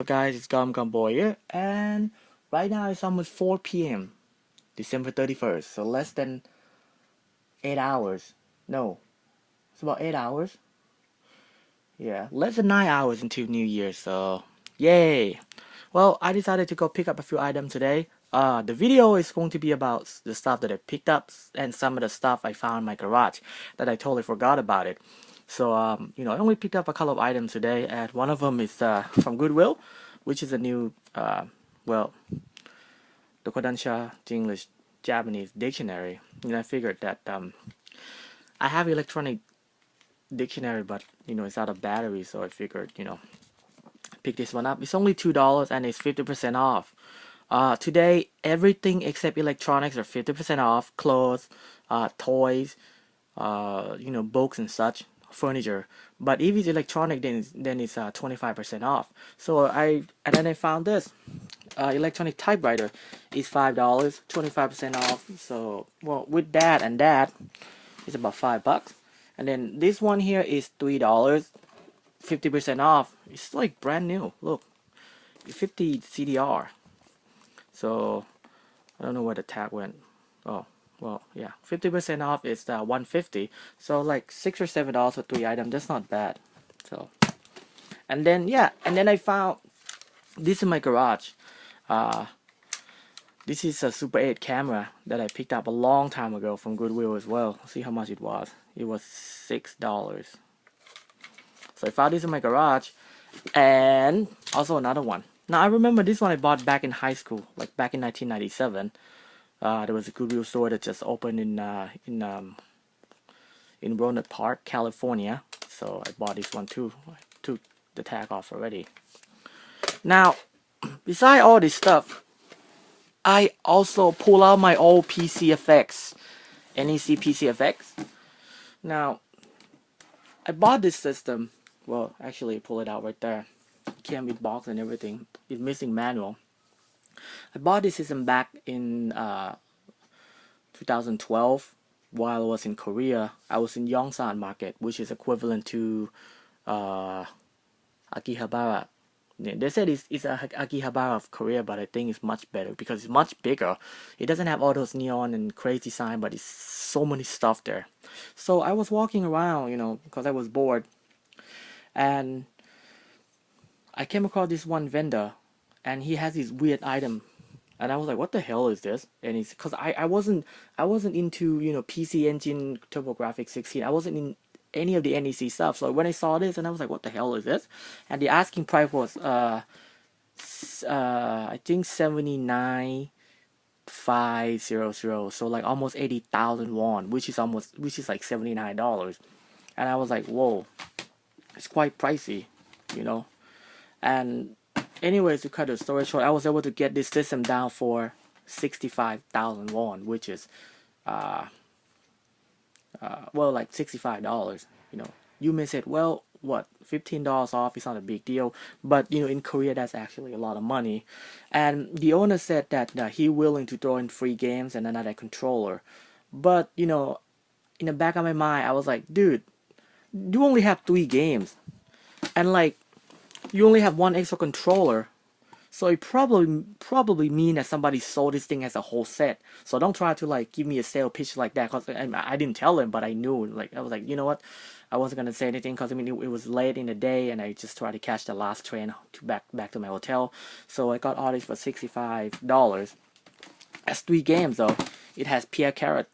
Guys, it's Gum Boy here, and right now it's almost 4 p.m. December 31st, so less than 8 hours. No, it's about 8 hours. Yeah, less than 9 hours until New Year, so yay! Well, I decided to go pick up a few items today. The video is going to be about the stuff that I picked up and some of the stuff I found in my garage that I totally forgot about it. So, I only picked up a couple of items today, and one of them is from Goodwill, which is a new, well, the Kodansha English Japanese dictionary. I figured that I have electronic dictionary, but it's out of battery, so I figured pick this one up. It's only $2 and it's 50% off. Today, everything except electronics are 50% off. Clothes, toys, books and such, furniture. But if it's electronic, then it's 25% off. And then I found this electronic typewriter is $5, 25% off. So well, with that and that, it's about $5. And then this one here is $3, 50% off. It's like brand new. Look, 50 CDR. So I don't know where the tag went. Oh, well, yeah, 50% off is 150. So like $6 or $7 for 3 items. That's not bad. So, and then I found this in my garage. This is a Super 8 camera that I picked up a long time ago from Goodwill as well. See how much it was. It was $6. So I found this in my garage, and also another one. Now I remember this one I bought back in high school, like back in 1997. There was a Goodwill store that just opened in Roanoke Park, California. So I bought this one too. I took the tag off already. Now, beside all this stuff, I also pull out my old PCFX, NEC PCFX. Now, I bought this system. Well, actually, pull it out right there. Came with box and everything. It's missing manual. I bought this system back in 2012 while I was in Korea. I was in Yongsan market, which is equivalent to Akihabara. They said it's a Akihabara of Korea, but I think it's much better because it's much bigger. It doesn't have all those neon and crazy sign, but it's so many stuff there. So I was walking around, because I was bored, and I came across this one vendor, and he has this weird item, and I was like, "What the hell is this?" And it's because I wasn't into PC Engine, TurboGrafx 16. I wasn't in any of the NEC stuff. So when I saw this, and I was like, "What the hell is this?" And the asking price was I think 79,500. So like almost 80,000 won, which is like $79. And I was like, "Whoa, it's quite pricey, you know." And anyways, to cut the story short, I was able to get this system down for 65,000 won, which is like $65. You may say, well, what, $15 off is not a big deal, but in Korea that's actually a lot of money. And the owner said that he willing to throw in free games and another controller, but in the back of my mind I was like, dude, you only have 3 games, and like you only have one extra controller. So it probably mean that somebody sold this thing as a whole set. So don't try to like give me a sale pitch like that, cause I didn't tell him, but I knew. Like I was like, you know what, I wasn't gonna say anything, cause it was late in the day, and I just tried to catch the last train to back to my hotel. So I got all this for $65. That's 3 games though. It has Pierre Carrot.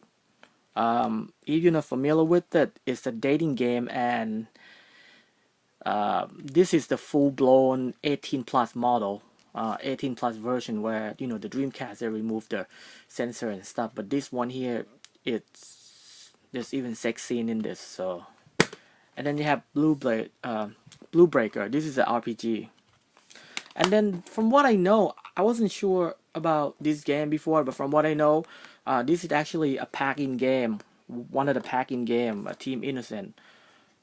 If you're not familiar with it, it's a dating game, and this is the full-blown 18 plus model. 18 plus version, where the Dreamcast, they removed the sensor and stuff, but this one here, there's even sex scene in this. So, and then you have Blue Breaker. This is an RPG. And then from what I know, I wasn't sure about this game before, but from what I know, this is actually a pack-in game, one of the pack-in game, Team Innocent.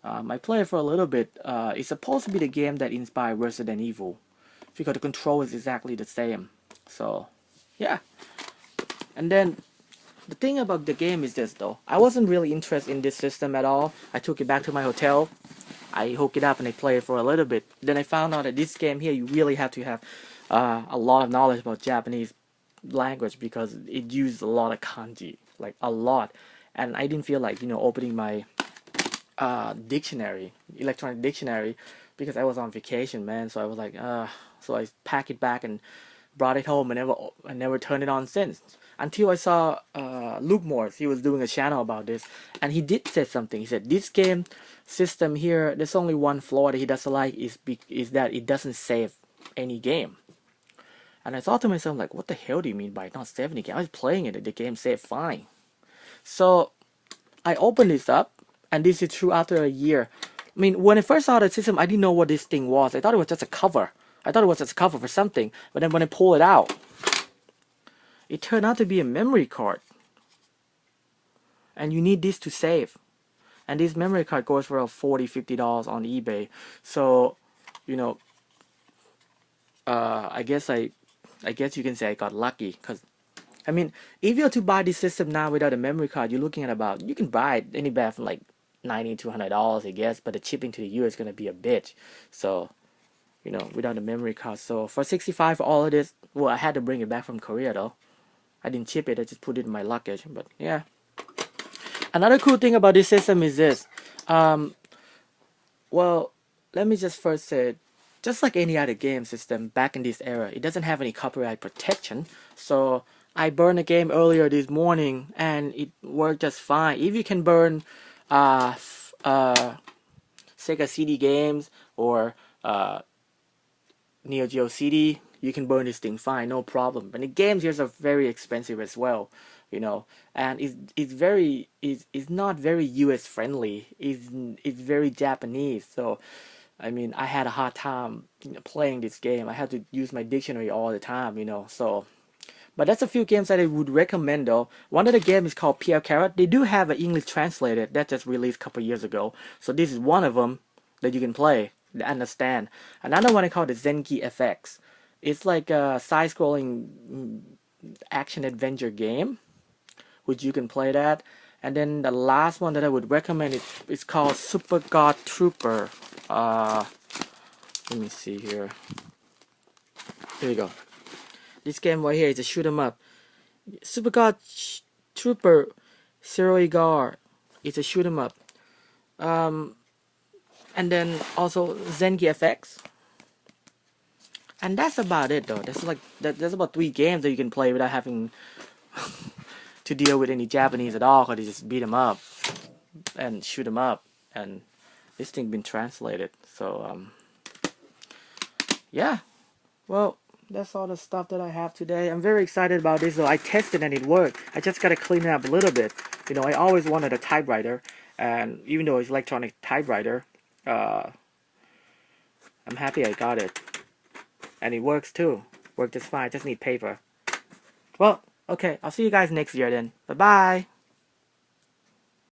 I played it for a little bit. It's supposed to be the game that inspired Resident Evil, because the control is exactly the same. So yeah. And then the thing about the game is this though. I wasn't really interested in this system at all. I took it back to my hotel. I hook it up and I play it for a little bit. Then I found out that this game here, you really have to have a lot of knowledge about Japanese language because it uses a lot of kanji, like a lot. And I didn't feel like, opening my dictionary, electronic dictionary, because I was on vacation, man. So I was like, so I packed it back and brought it home and never turned it on since. Until I saw Luke Morse, he was doing a channel about this, and he did say something. He said this game system here, there's only one flaw that he doesn't like is that it doesn't save any game. And I thought to myself, like, what the hell do you mean by not saving the game? I was playing it, and the game saved fine. So I opened this up, and this is true after a year. I mean, when I first saw the system, I didn't know what this thing was. I thought it was just a cover. I thought it was just a cover for something. But then when I pull it out, it turned out to be a memory card. And you need this to save. And this memory card goes for about $40, $50 on eBay. So, I guess you can say I got lucky. Because, I mean, if you're to buy this system now without a memory card, you're looking at you can buy it anywhere from like $90 to $100, I guess. But the shipping to the US is going to be a bitch. So, without a memory card. So for $65 for all of this, well, I had to bring it back from Korea though. I didn't ship it, I just put it in my luggage. But yeah. Another cool thing about this system is this. Well, let me just first say, just like any other game system back in this era, it doesn't have any copyright protection. So I burned a game earlier this morning and it worked just fine. If you can burn Sega CD games or Neo Geo CD, you can burn this thing fine, no problem. But the games here are very expensive as well, and it's not very US friendly. It's very Japanese. So I mean, I had a hard time playing this game. I had to use my dictionary all the time, So, but that's a few games that I would recommend though. One of the games is called PL Carrot. They do have an English translated that just released a couple years ago. So this is one of them that you can play. Understand. Another one I call the Zenki FX. It's like a side-scrolling action adventure game, which you can play that. And then the last one that I would recommend is called Super God Trooper. Let me see here. Here we go. This game right here is a shoot 'em up. Super God Trooper Zero Gar. It's a shoot 'em up. And then also Zenki FX. And that's about it though. That's about 3 games that you can play without having to deal with any Japanese at all, because you just beat them up and shoot them up. And this thing been translated. So yeah. Well, that's all the stuff that I have today. I'm very excited about this though. I tested and it worked. I just gotta clean it up a little bit. I always wanted a typewriter, and even though it's electronic typewriter, I'm happy I got it. And it works too. Worked just fine. Just need paper. Well, okay. I'll see you guys next year then. Bye-bye.